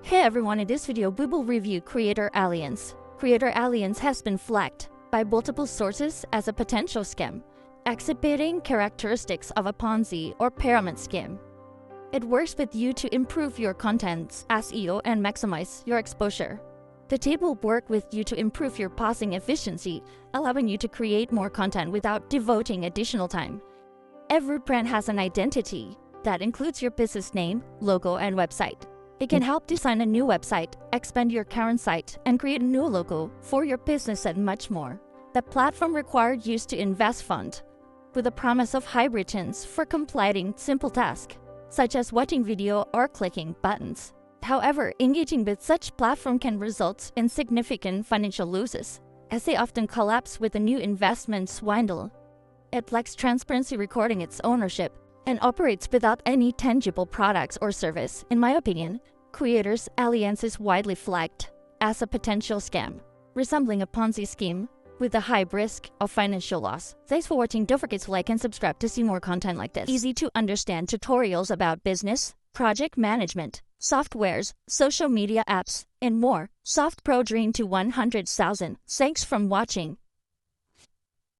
Hey everyone, in this video we will review Creator Alliance. Creator Alliance has been flagged by multiple sources as a potential scam, exhibiting characteristics of a Ponzi or pyramid scheme. It works with you to improve your content's SEO and maximize your exposure. The team will work with you to improve your posting efficiency, allowing you to create more content without devoting additional time. Every brand has an identity that includes your business name, logo, and website. It can help design a new website, expand your current site, and create a new logo for your business and much more. The platform required you to invest fund, with a promise of high returns for completing simple tasks, such as watching video or clicking buttons. However, engaging with such platform can result in significant financial losses, as they often collapse with a new investment swindle. It lacks transparency regarding its ownership, and operates without any tangible products or service. In my opinion, Creators Alliance is widely flagged as a potential scam, resembling a Ponzi scheme with a high risk of financial loss. Thanks for watching. Don't forget to like and subscribe to see more content like this. Easy to understand tutorials about business, project management, softwares, social media apps, and more. Softpro dream to 100,000. Thanks for watching.